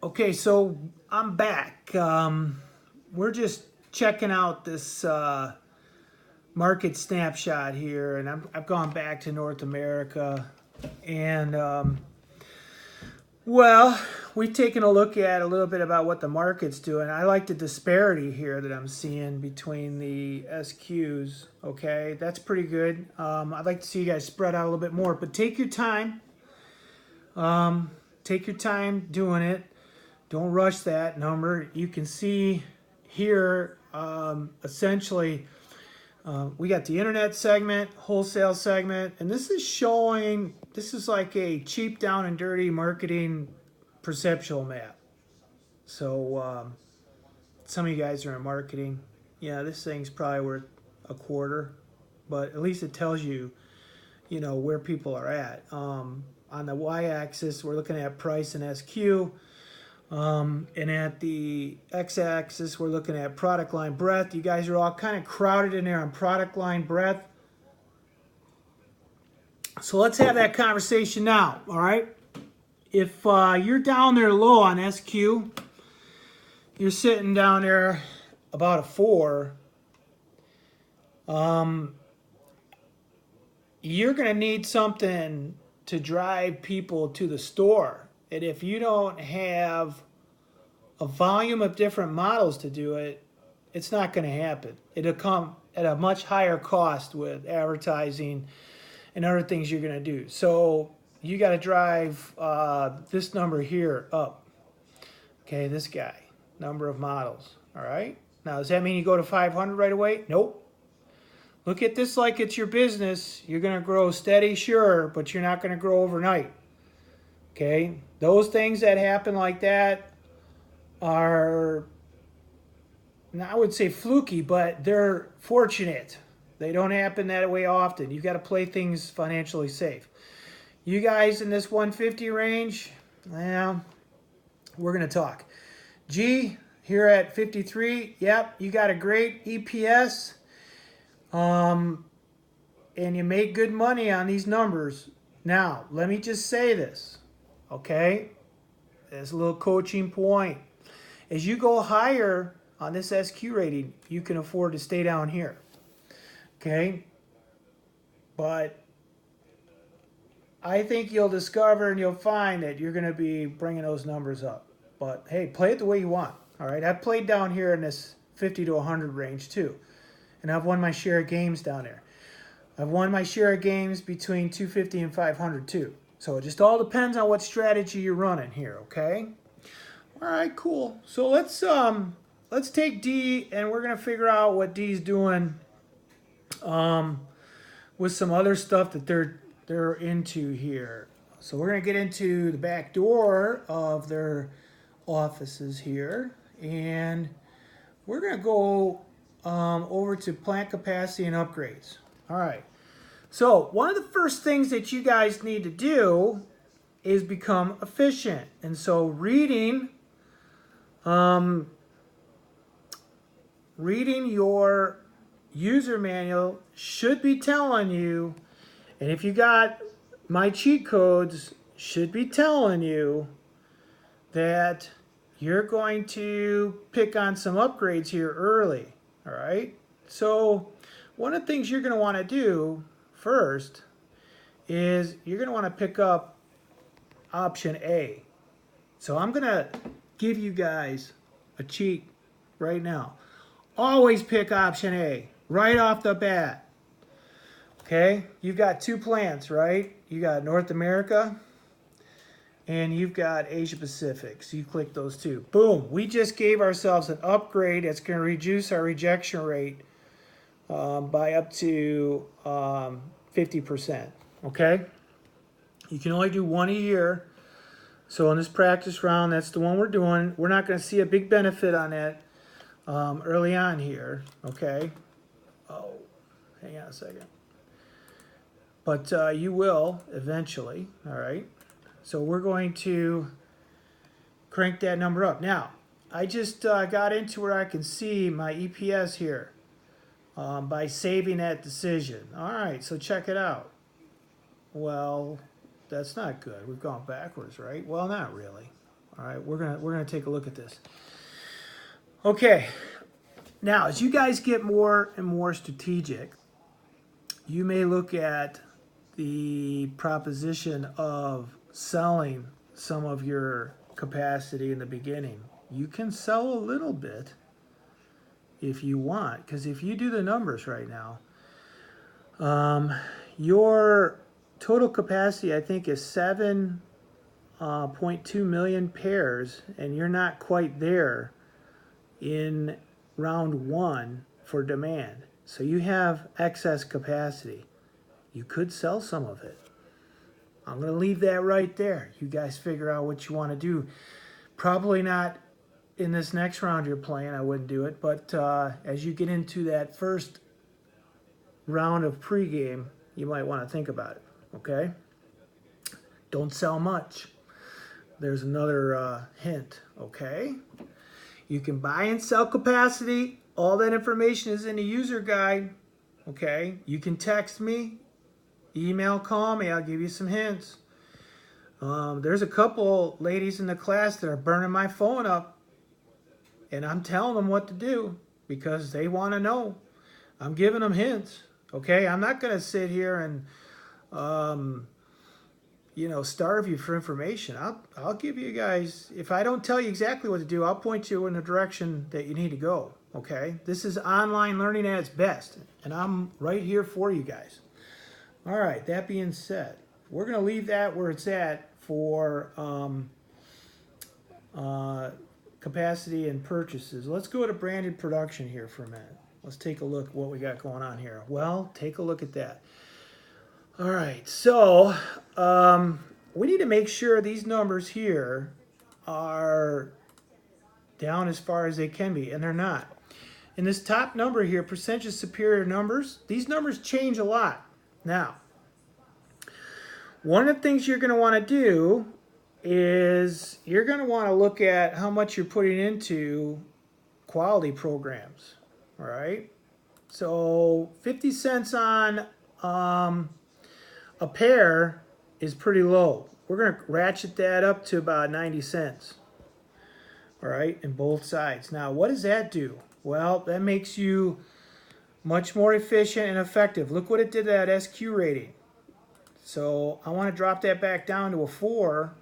Okay, so I'm back. We're just checking out this market snapshot here, and I've gone back to North America, and well, we've taken a look at a little bit about what the market's doing. I like the disparity here that I'm seeing between the SQs. Okay, that's pretty good. I'd like to see you guys spread out a little bit more, but take your time. Take your time doing it. Don't rush that number. You can see here, essentially, we got the internet segment, wholesale segment, and this is showing, this is like a cheap, down and dirty marketing perceptual map. So some of you guys are in marketing. Yeah, this thing's probably worth a quarter, but at least it tells you, where people are at. On the y-axis, we're looking at price and SQ. And at the x-axis, we're looking at product line breadth. You guys are all kind of crowded in there on product line breadth. So let's have that conversation now, all right? If you're down there low on SQ, you're sitting down there about a 4, you're going to need something to drive people to the store. And if you don't have a volume of different models to do it, it's not going to happen. It'll come at a much higher cost with advertising and other things you're going to do. So you got to drive this number here up. Okay, this guy, number of models. All right. Now, does that mean you go to 500 right away? Nope. Look at this like it's your business. You're going to grow steady, sure, but you're not going to grow overnight. Okay, those things that happen like that are, I would say fluky, but they're fortunate. They don't happen that way often. You've got to play things financially safe. You guys in this 150 range, well, we're going to talk. G, here at 53, yep, you got a great EPS. And you make good money on these numbers. Now, let me just say this, okay? There's a little coaching point. As you go higher on this SQ rating, you can afford to stay down here, okay? But I think you'll discover and you'll find that you're going to be bringing those numbers up. But hey, play it the way you want, all right? I've played down here in this 50 to 100 range too, and I've won my share of games down there. I've won my share of games between 250 and 500 too. So it just all depends on what strategy you're running here, okay? All right, cool. So let's take D, and we're gonna figure out what D's doing with some other stuff that they're into here. So we're gonna get into the back door of their offices here, and we're gonna go over to plant capacity and upgrades. All right. So one of the first things that you guys need to do is become efficient. And so reading your user manual should be telling you, and if you got my cheat codes, should be telling you that you're going to pick on some upgrades here early. All right. So one of the things you're going to want to do first is you're going to want to pick up option A. So I'm going to give you guys a cheat right now. Always pick option A right off the bat. Okay, you've got 2 plans, right? You got North America and you've got Asia Pacific. So you click those 2. Boom, we just gave ourselves an upgrade that's going to reduce our rejection rate by up to 50%, okay? You can only do 1 a year. So in this practice round, that's the one we're doing. We're not going to see a big benefit on that early on here, okay? Oh, hang on a second. But you will eventually, all right? So we're going to crank that number up. Now, I just got into where I can see my EPS here. By saving that decision. All right, so check it out. Well, that's not good. We've gone backwards, right? Well, not really. All right, we're gonna take a look at this. Okay, now as you guys get more and more strategic, you may look at the proposition of selling some of your capacity in the beginning. You can sell a little bit if you want, because if you do the numbers right now, your total capacity I think is 7.2 million pairs, and you're not quite there in round one for demand. So you have excess capacity. You could sell some of it. I'm going to leave that right there. You guys figure out what you want to do. Probably not in this next round you're playing. I wouldn't do it. But as you get into that first round of pregame, you might want to think about it. Okay? Don't sell much. There's another hint. Okay? You can buy and sell capacity. All that information is in the user guide. Okay? You can text me. Email, call me, I'll give you some hints. There's a couple ladies in the class that are burning my phone up, and I'm telling them what to do because they want to know. I'm giving them hints, okay? I'm not going to sit here and, starve you for information. I'll give you guys, if I don't tell you exactly what to do, I'll point you in the direction that you need to go, okay? This is online learning at its best, and I'm right here for you guys. All right, that being said, we're going to leave that where it's at for capacity and purchases. Let's go to branded production here for a minute. Let's take a look at what we got going on here. Well, take a look at that. All right, so we need to make sure these numbers here are down as far as they can be, and they're not. In this top number here, percentage of superior numbers, these numbers change a lot. Now, one of the things you're going to want to do is you're going to want to look at how much you're putting into quality programs, all right? So 50 cents on a pair is pretty low. We're going to ratchet that up to about 90 cents, all right, in both sides. Now, what does that do? Well, that makes you much more efficient and effective. Look what it did to that SQ rating. So I want to drop that back down to a 4,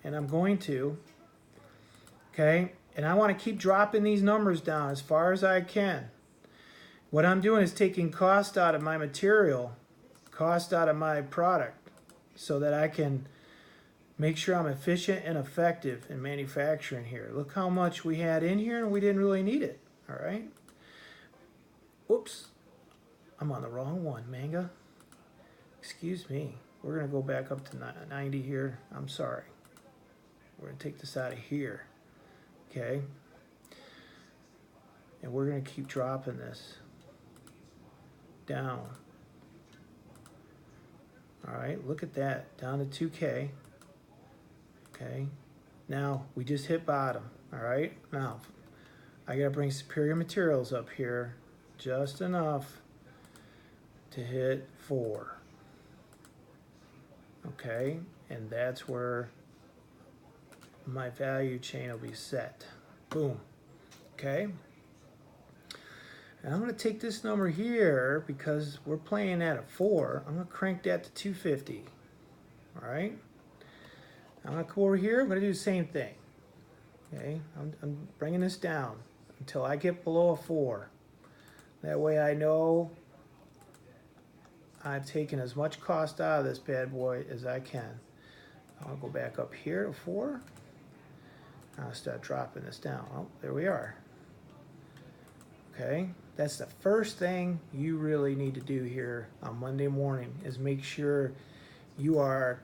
and I'm going to. Okay, and I want to keep dropping these numbers down as far as I can. What I'm doing is taking cost out of my material, cost out of my product, so that I can make sure I'm efficient and effective in manufacturing here. Look how much we had in here, and we didn't really need it. All right. Whoops, I'm on the wrong one, manga. Excuse me. We're going to go back up to 90 here. I'm sorry. We're going to take this out of here. Okay. And we're going to keep dropping this down. All right, look at that. Down to 2K. Okay. Now, we just hit bottom. All right. Now, I got to bring superior materials up here just enough to hit 4. Okay, and that's where my value chain will be set. Boom. Okay. And I'm going to take this number here because we're playing at a 4. I'm going to crank that to 250. All right. I'm going to come over here. I'm going to do the same thing. Okay. I'm bringing this down until I get below a 4. That way I know I've taken as much cost out of this bad boy as I can. I'll go back up here to 4. I'll start dropping this down. Oh, there we are. Okay, that's the first thing you really need to do here on Monday morning is make sure you are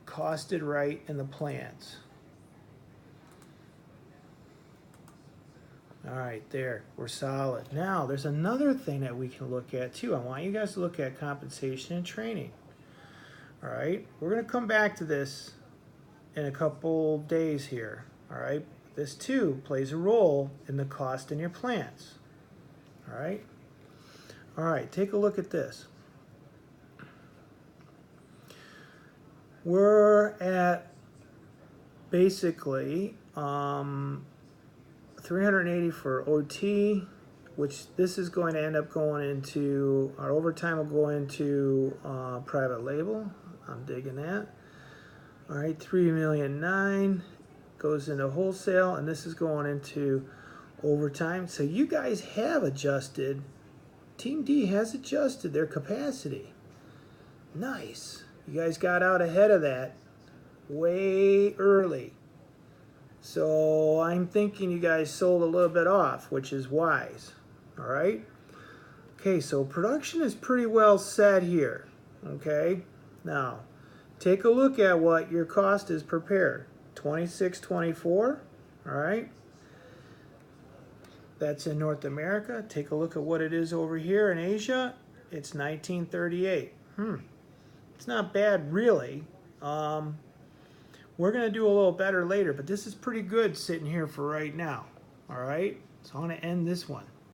costed right in the plans. All right, there, we're solid. Now, there's another thing that we can look at too. I want you guys to look at compensation and training. All right, we're gonna come back to this in a couple days here. All right, this too plays a role in the cost in your plans. All right, take a look at this. We're at basically 380 for OT, which this is going to end up going into, our overtime will go into private label. I'm digging that. All right, 3,000,009 goes into wholesale, and this is going into overtime. So you guys have adjusted, Team D has adjusted their capacity. Nice. You guys got out ahead of that way early. So I'm thinking you guys sold a little bit off, which is wise. All right. Okay, so production is pretty well set here. Okay. Now, take a look at what your cost is per pair. 26.24. All right. That's in North America. Take a look at what it is over here in Asia. It's 19.38. It's not bad, really. We're going to do a little better later, but this is pretty good sitting here for right now. All right. So I'm going to end this one.